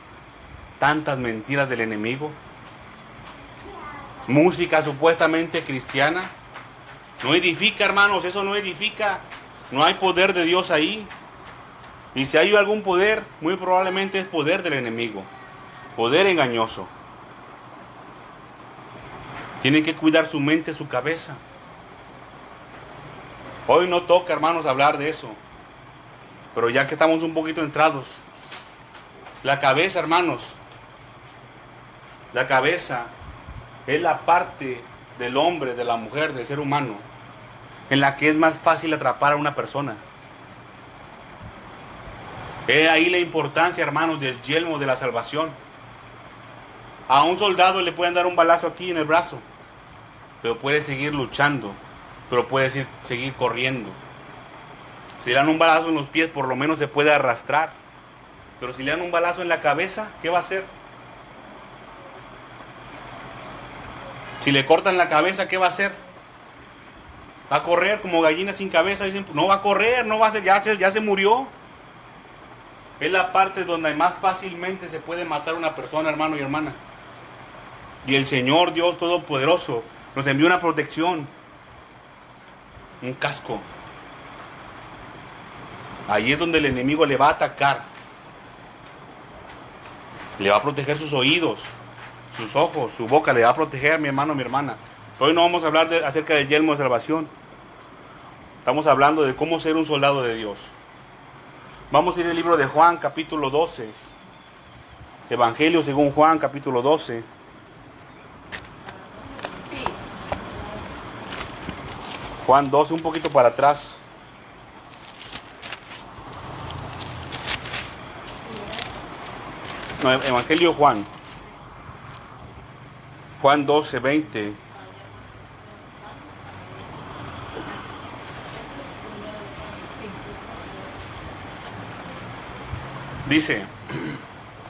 tantas mentiras del enemigo. Música supuestamente cristiana. No edifica, hermanos, eso no edifica. No hay poder de Dios ahí. Y si hay algún poder, muy probablemente es poder del enemigo. Poder engañoso. Tienen que cuidar su mente, su cabeza. Hoy no toca, hermanos, hablar de eso. Pero ya que estamos un poquito entrados, la cabeza, hermanos, la cabeza es la parte del hombre, de la mujer, del ser humano, en la que es más fácil atrapar a una persona. Es ahí la importancia, hermanos, del yelmo de la salvación. A un soldado le pueden dar un balazo aquí en el brazo, pero puede seguir luchando, pero puede seguir corriendo. Si le dan un balazo en los pies, por lo menos se puede arrastrar. Pero si le dan un balazo en la cabeza, ¿qué va a hacer? Si le cortan la cabeza, ¿qué va a hacer? Va a correr como gallina sin cabeza. Dicen, no va a correr, no va a hacer, ya se murió. Es la parte donde más fácilmente se puede matar a una persona, hermano y hermana. Y el Señor Dios Todopoderoso nos envió una protección, un casco. Ahí es donde el enemigo le va a atacar. Le va a proteger sus oídos, sus ojos, su boca. Le va a proteger, mi hermano, mi hermana. Hoy no vamos a hablar acerca del yelmo de salvación. Estamos hablando de cómo ser un soldado de Dios. Vamos a ir al libro de Juan, capítulo 12. Evangelio según Juan, capítulo 12. Juan 12, un poquito para atrás. No, Evangelio Juan. Juan 12, 20. Dice,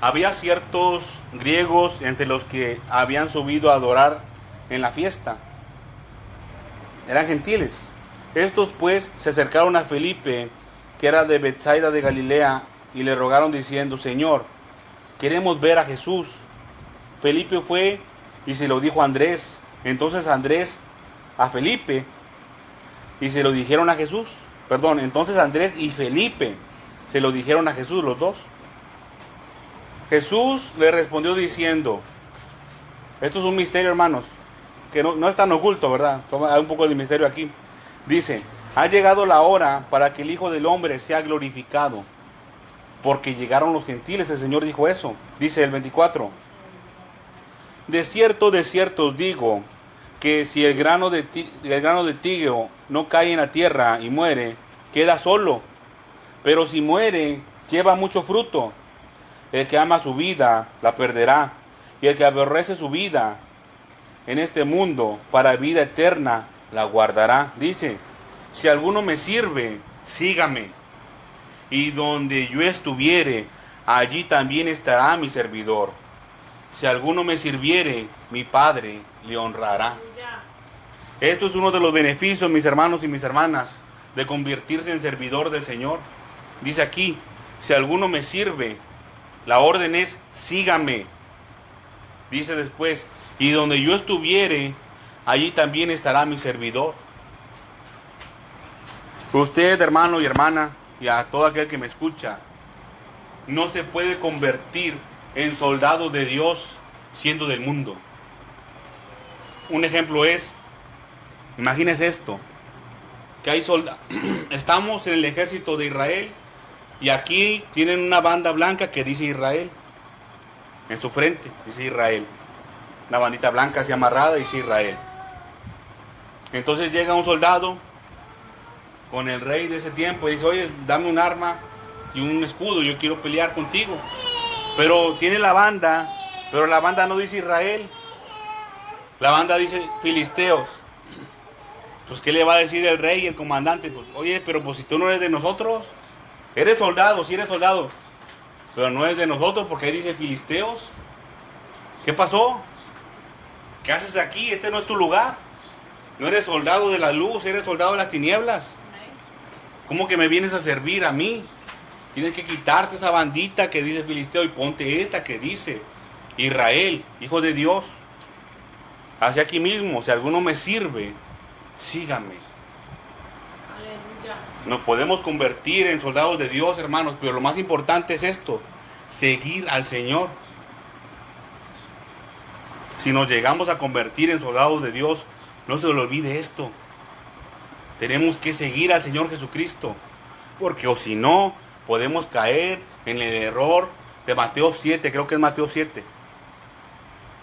había ciertos griegos entre los que habían subido a adorar en la fiesta. Eran gentiles. Estos pues se acercaron a Felipe, que era de Betsaida de Galilea, y le rogaron diciendo, Señor, queremos ver a Jesús. Felipe fue y se lo dijo a Andrés. Entonces Andrés a Felipe y se lo dijeron a Jesús. Entonces Andrés y Felipe se lo dijeron a Jesús, los dos. Jesús le respondió diciendo, esto es un misterio, hermanos, que no es tan oculto, ¿verdad? Hay un poco de misterio aquí. Dice, ha llegado la hora para que el Hijo del Hombre sea glorificado, porque llegaron los gentiles. El Señor dijo eso. Dice el 24, de cierto os digo, que si el grano de trigo no cae en la tierra y muere, queda solo. Pero si muere, lleva mucho fruto. El que ama su vida, la perderá. Y el que aborrece su vida en este mundo, para vida eterna, la guardará. Dice, si alguno me sirve, sígame. Y donde yo estuviere, allí también estará mi servidor. Si alguno me sirviere, mi Padre le honrará. Esto es uno de los beneficios, mis hermanos y mis hermanas, de convertirse en servidor del Señor. Dice aquí, si alguno me sirve, la orden es, sígame. Dice después, y donde yo estuviere, allí también estará mi servidor. Usted, hermano y hermana, y a todo aquel que me escucha, no se puede convertir en soldado de Dios siendo del mundo. Un ejemplo es, imagínese esto, que hay soldados, estamos en el ejército de Israel y aquí tienen una banda blanca que dice Israel, en su frente dice Israel, una bandita blanca así amarrada dice Israel. Entonces llega un soldado con el rey de ese tiempo y dice, oye, dame un arma y un escudo, yo quiero pelear contigo. Pero tiene la banda Pero la banda no dice Israel. La banda dice filisteos. Pues ¿qué le va a decir el rey, el comandante? Pues, oye, pero pues si tú no eres de nosotros, eres soldado, sí eres soldado, pero no eres de nosotros porque ahí dice filisteos. ¿Qué pasó? ¿Qué haces aquí? Este no es tu lugar. No eres soldado de la luz, eres soldado de las tinieblas. ¿Cómo que me vienes a servir a mí? Tienes que quitarte esa bandita que dice filisteo y ponte esta que dice Israel, hijo de Dios. Hacia aquí mismo, si alguno me sirve, sígame. Aleluya. Nos podemos convertir en soldados de Dios, hermanos, pero lo más importante es esto, seguir al Señor. Si nos llegamos a convertir en soldados de Dios, no se le olvide esto. Tenemos que seguir al Señor Jesucristo, porque o si no, podemos caer en el error de Mateo 7, creo que es Mateo 7,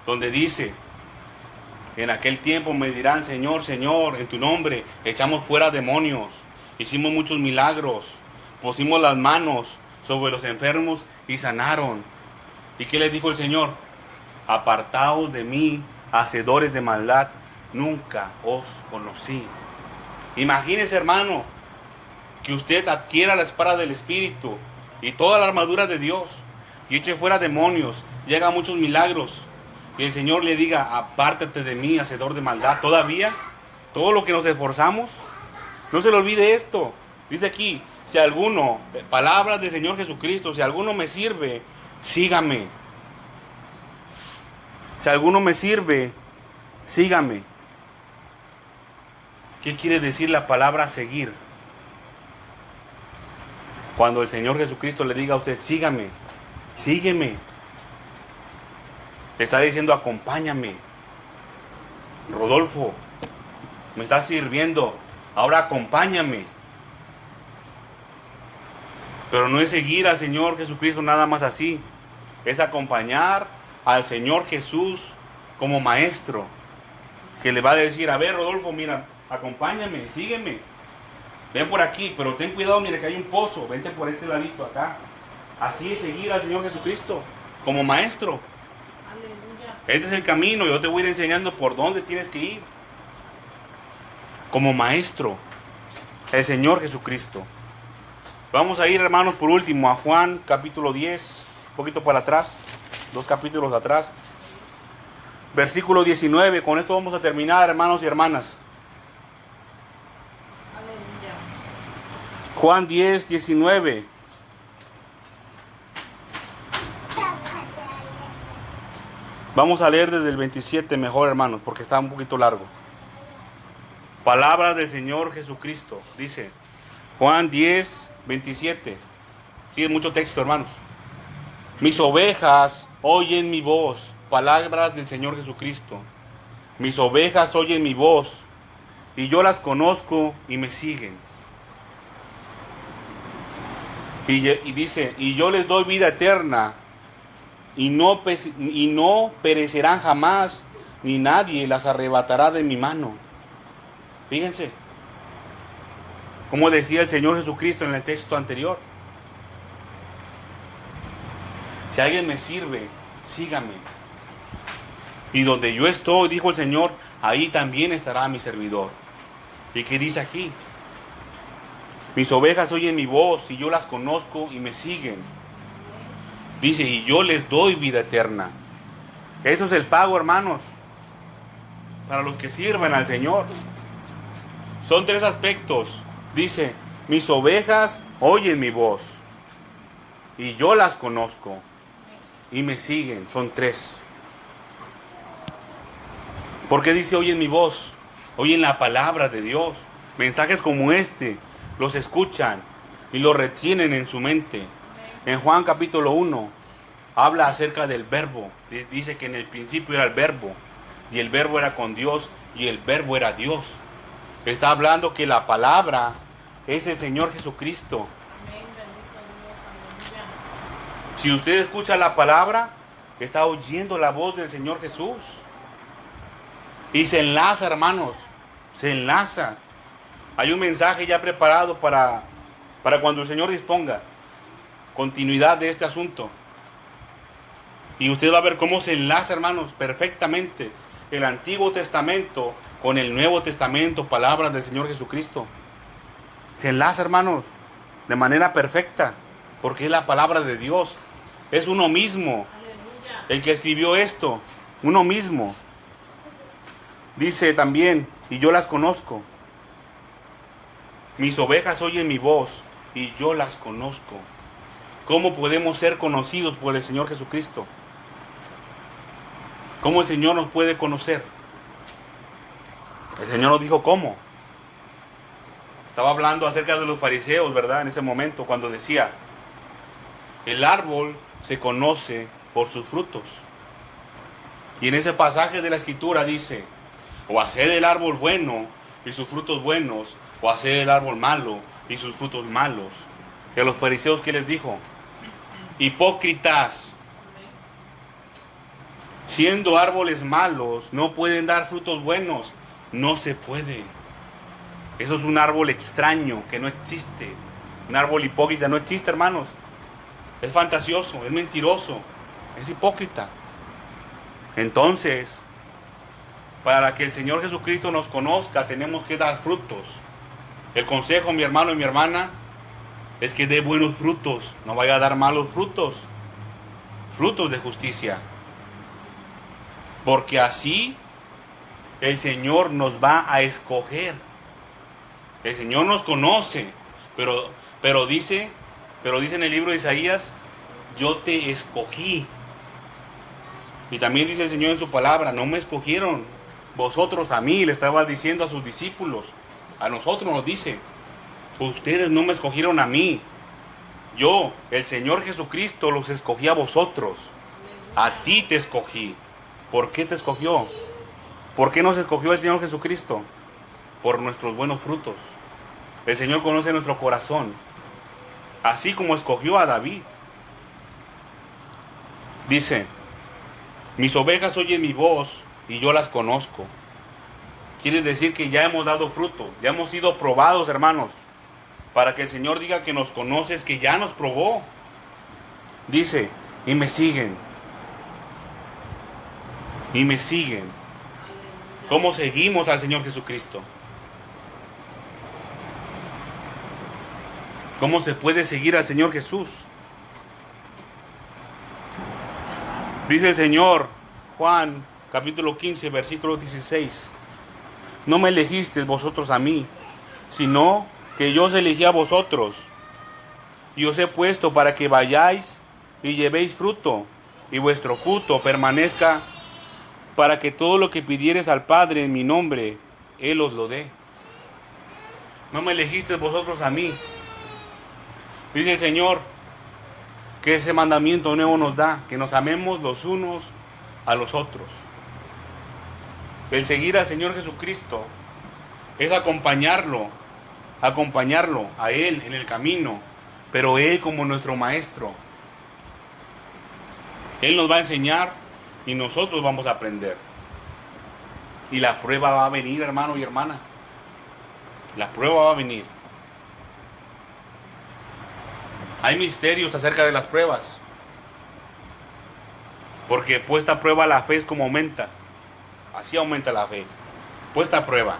donde dice, en aquel tiempo me dirán, Señor, Señor, en tu nombre echamos fuera demonios, hicimos muchos milagros, pusimos las manos sobre los enfermos y sanaron. ¿Y qué les dijo el Señor? Apartaos de mí, hacedores de maldad, nunca os conocí. Imagínese, hermano, que usted adquiera la espada del Espíritu y toda la armadura de Dios y eche fuera demonios, y haga muchos milagros, y el Señor le diga, apártate de mí, hacedor de maldad. Todavía, todo lo que nos esforzamos, no se le olvide esto. Dice aquí, si alguno, palabras del Señor Jesucristo, si alguno me sirve, sígame. Si alguno me sirve, sígame. ¿Qué quiere decir la palabra seguir? Cuando el Señor Jesucristo le diga a usted, sígame, sígueme. Le está diciendo, acompáñame. Rodolfo, me estás sirviendo, ahora acompáñame. Pero no es seguir al Señor Jesucristo nada más así. Es acompañar al Señor Jesús como maestro, que le va a decir, a ver, Rodolfo, mira, acompáñame, sígueme. Ven por aquí, pero ten cuidado, mira que hay un pozo, vente por este ladito acá. Así es seguir al Señor Jesucristo como maestro. Aleluya. Este es el camino, yo te voy a ir enseñando por dónde tienes que ir. Como maestro, el Señor Jesucristo. Vamos a ir, hermanos, por último a Juan capítulo 10, un poquito para atrás, 2 capítulos atrás. Versículo 19, con esto vamos a terminar, hermanos y hermanas. Aleluya. Juan 10, 19. Vamos a leer desde el 27 mejor, hermanos, porque está un poquito largo. Palabras del Señor Jesucristo, dice Juan 10, 27. Sigue mucho texto, hermanos. Mis ovejas oyen mi voz. Palabras del Señor Jesucristo. Mis ovejas oyen mi voz, y yo las conozco y me siguen. Y dice, y yo les doy vida eterna, y no perecerán jamás, ni nadie las arrebatará de mi mano. Fíjense, como decía el Señor Jesucristo en el texto anterior. Si alguien me sirve, sígame. Y donde yo estoy, dijo el Señor, ahí también estará mi servidor. ¿Y qué dice aquí? Mis ovejas oyen mi voz y yo las conozco y me siguen. Dice, y yo les doy vida eterna. Eso es el pago, hermanos, para los que sirven al Señor. Son 3 aspectos. Dice, mis ovejas oyen mi voz y yo las conozco y me siguen. Son 3. ¿Por qué dice oyen mi voz? Oyen la palabra de Dios. Mensajes como este los escuchan y los retienen en su mente. En Juan capítulo 1 habla acerca del verbo. Dice que en el principio era el verbo, y el verbo era con Dios, y el verbo era Dios. Está hablando que la palabra es el Señor Jesucristo. Amén. Bendito Dios. Aleluya. Si usted escucha la palabra, está oyendo la voz del Señor Jesús. Y se enlaza, hermanos, se enlaza. Hay un mensaje ya preparado para cuando el Señor disponga. Continuidad de este asunto. Y usted va a ver cómo se enlaza, hermanos, perfectamente el Antiguo Testamento con el Nuevo Testamento, palabras del Señor Jesucristo. Se enlaza, hermanos, de manera perfecta, porque es la palabra de Dios. Es uno mismo Aleluya. el que escribió esto, uno mismo. Dice también, y yo las conozco. Mis ovejas oyen mi voz, y yo las conozco. ¿Cómo podemos ser conocidos por el Señor Jesucristo? ¿Cómo el Señor nos puede conocer? El Señor nos dijo cómo. Estaba hablando acerca de los fariseos, ¿verdad? En ese momento, cuando decía, el árbol se conoce por sus frutos. Y en ese pasaje de la Escritura dice, o haced el árbol bueno y sus frutos buenos, o haced el árbol malo y sus frutos malos. Y a los fariseos, ¿qué les dijo? Hipócritas, siendo árboles malos, no pueden dar frutos buenos. No se puede. Eso es un árbol extraño que no existe. Un árbol hipócrita no existe, hermanos. Es fantasioso, es mentiroso, es hipócrita. Entonces, para que el Señor Jesucristo nos conozca, tenemos que dar frutos. El consejo, mi hermano y mi hermana, es que dé buenos frutos, no vaya a dar malos frutos. Frutos de justicia. Porque así el Señor nos va a escoger. El Señor nos conoce, pero dice en el libro de Isaías, yo te escogí. Y también dice el Señor en su palabra, no me escogieron vosotros a mí, le estaba diciendo a sus discípulos. A nosotros nos dice, ustedes no me escogieron a mí. Yo, el Señor Jesucristo, los escogí a vosotros. A ti te escogí. ¿Por qué te escogió? ¿Por qué nos escogió el Señor Jesucristo? Por nuestros buenos frutos. El Señor conoce nuestro corazón. Así como escogió a David. Dice, mis ovejas oyen mi voz y yo las conozco. Quiere decir que ya hemos dado fruto, ya hemos sido probados, hermanos. Para que el Señor diga que nos conoce, es que ya nos probó. Dice, y me siguen. Y me siguen. ¿Cómo seguimos al Señor Jesucristo? ¿Cómo se puede seguir al Señor Jesús? Dice el Señor, Juan capítulo 15, versículo 16. No me elegisteis vosotros a mí, sino que yo os elegí a vosotros. Y os he puesto para que vayáis y llevéis fruto, y vuestro fruto permanezca, para que todo lo que pidiereis al Padre en mi nombre, Él os lo dé. No me elegisteis vosotros a mí. Dice el Señor que ese mandamiento nuevo nos da, que nos amemos los unos a los otros. El seguir al Señor Jesucristo es acompañarlo a Él en el camino, pero Él como nuestro maestro. Él nos va a enseñar y nosotros vamos a aprender. Y la prueba va a venir, hermano y hermana. La prueba va a venir. Hay misterios acerca de las pruebas. Porque puesta a prueba la fe es como aumenta. Así aumenta la fe. Puesta a prueba.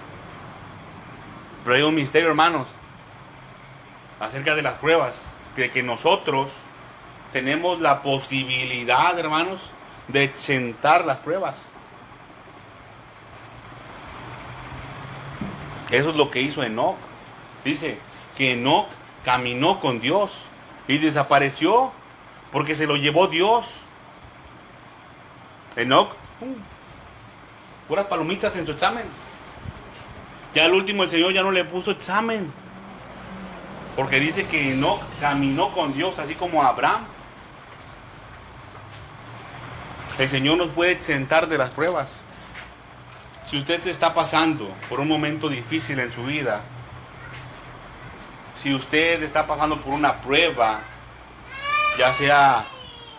Pero hay un misterio, hermanos, acerca de las pruebas. De que nosotros tenemos la posibilidad, hermanos, de exentar las pruebas. Eso es lo que hizo Enoc. Dice que Enoc caminó con Dios y desapareció porque se lo llevó Dios. Enoc, puras palomitas en su examen. Ya al último el Señor ya no le puso examen, porque dice que Enoc caminó con Dios, así como Abraham. El Señor nos puede exentar de las pruebas. Si usted se está pasando por un momento difícil en su vida, si usted está pasando por una prueba, ya sea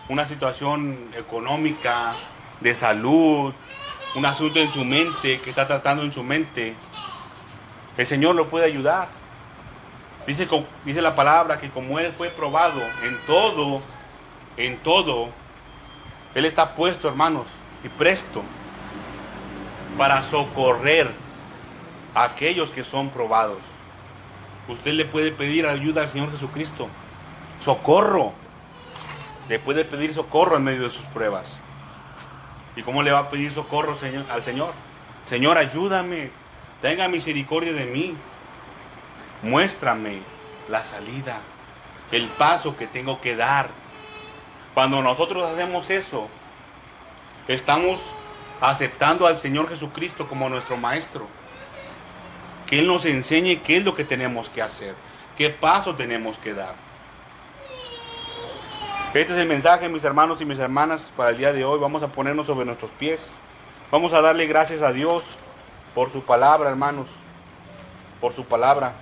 una situación económica, de salud, un asunto en su mente, que está tratando en su mente, el Señor lo puede ayudar. Dice la palabra que como Él fue probado en todo, Él está puesto, hermanos, y presto para socorrer a aquellos que son probados. Usted le puede pedir ayuda al Señor Jesucristo. Socorro. Le puede pedir socorro en medio de sus pruebas. ¿Y cómo le va a pedir socorro al Señor? Señor, ayúdame. Tenga misericordia de mí. Muéstrame la salida, el paso que tengo que dar. Cuando nosotros hacemos eso, estamos aceptando al Señor Jesucristo como nuestro Maestro. Que Él nos enseñe qué es lo que tenemos que hacer, qué paso tenemos que dar. Este es el mensaje, mis hermanos y mis hermanas, para el día de hoy. Vamos a ponernos sobre nuestros pies. Vamos a darle gracias a Dios por su palabra, hermanos, por su palabra.